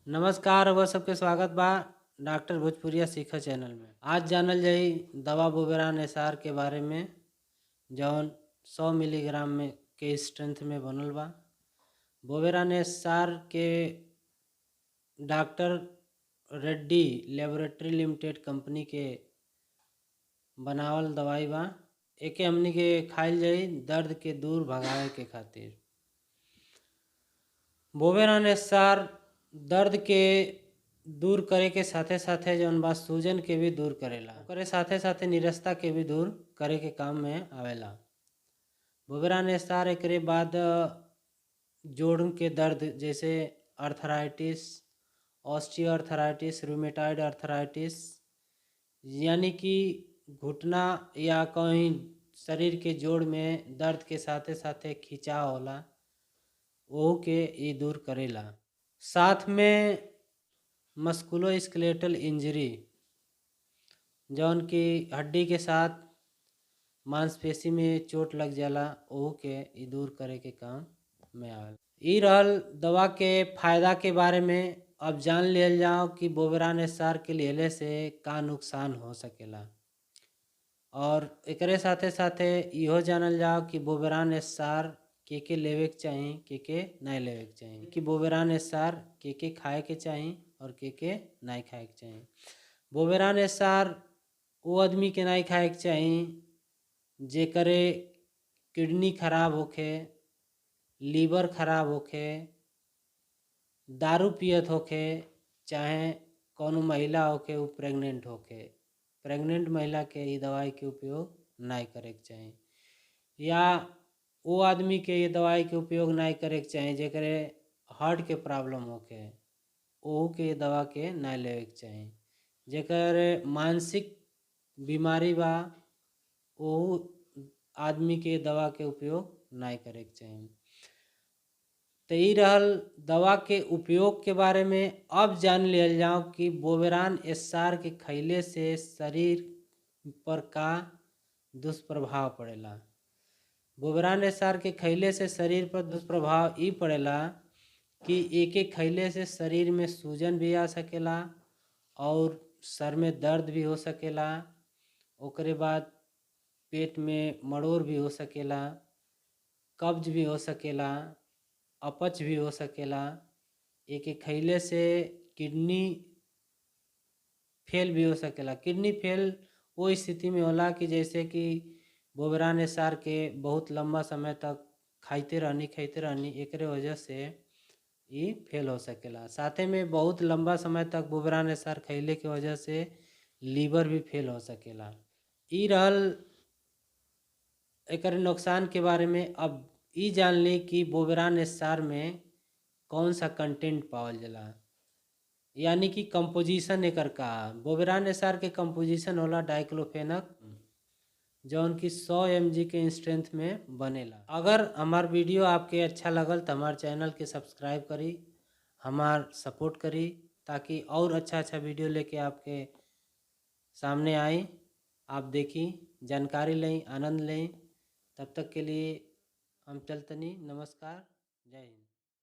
नमस्कार वह सबके स्वागत बा डॉक्टर भोजपुरिया सीखा चैनल में। आज जानल जाई दवा बोवेरान एसआर के बारे में जौन 100 मिलीग्राम में के स्ट्रेंथ में बनल बा। बोवेरान एसआर के doctor Reddy laboratory limited company के बनावल दवाई बा। एके हमनी के खाइल जाई दर्द के दूर भगावे के खातिर। बोवेरान एसआर दर्द के दूर करे के साथे साथे जौन बा सूजन के भी दूर करेला, ओकरे साथे साथे निरस्ता के भी दूर करे के काम में आवेला। बोवेरान एसआर एकरे बाद जोड़ के दर्द जैसे अर्थराइटिस, ऑस्टियोआर्थराइटिस, रूमेटॉइड अर्थराइटिस यानी कि घुटना या कहीं शरीर के जोड़ में दर्द के साथे साथे खिंचाव होला ओहू के ई दूर करेला। साथ में मस्कुलोस्केलेटल इंजरी जौन की हड्डी के साथ मांसपेशी में चोट लग जाला ओहू के ई दूर करे के काम में आवेला। ई रहल दवा के फायदा के बारे में। अब जान लियल जाओ कि बोवेरान एसआर के लेले से का नुकसान हो सकेला और एकरे साथे साथे इहो जानल जाओ कि बोवेरान एसआर के लेवे के चाही के नहीं लेवे के चाही, कि बोवेरान एसआर के खाए के चाही और के नहीं खाए के चाही। बोवेरान एसआर वो आदमी के नहीं खाए के चाही जेकरे किडनी खराब होखे, लीवर खराब होखे, दारू पियत होखे, चाहे कौनो महिला होखे वो प्रेग्नेंट होखे। प्रेग्नेंट महिला के ये दवाई के उपयोग नहीं करे के चाही, या वो आदमी के ये दवाई के उपयोग नहीं करे के चाही जेकरे हार्ट के प्रॉब्लम होखे ओहू के दवा के नहीं लेवे के चाही। जेकर मानसिक बीमारी बा ओहू आदमी के दवा के उपयोग नहीं करे के चाही। तो ई रहल दवा के उपयोग के बारे में। अब जान लियल जाओ कि बोवेरान एसआर के खइले से शरीर पर का दुष्प्रभाव पड़ेला। बोवेरान एसआर के खइले से शरीर पर दुष्प्रभाव ई पड़ेला कि एके खइले से शरीर में सूजन भी आ सकेला और सर में दर्द भी हो सकेला, ओकरे बाद पेट में मड़ोर भी हो सकेला, कब्ज भी हो सकेला, अपच भी हो सकेला। एके खइले से किडनी फेल भी हो सकेला। किडनी फेल वो स्थिति में होला कि जैसे कि बोवेरान एसआर के बहुत लंबा समय तक खाइते रहनी एकरे वजह से ये फेल हो सकेला। साथे में बहुत लंबा समय तक बोवेरान एसआर खइले के वजह से लीवर भी फेल हो सकेला। ई रहल एकर नुकसान के बारे में। अब ई जान ली कि बोवेरान एसआर में कौन सा कंटेंट पावल जाला, यानी कि कंपोजिशन एकर का। बोवेरान एसआर के कंपोजिशन होला डाइक्लोफेनक जौन की 100 mg के स्ट्रेंथ में बनेला। अगर हमार वीडियो आपके अच्छा लगल तो हमार चैनल के सब्सक्राइब करी, हमार सपोर्ट करी ताकि और अच्छा वीडियो लेके आपके सामने आई, आप देखी, जानकारी लें, आनंद लें। तब तक के लिए हम चलतनी। नमस्कार, जय हिंद।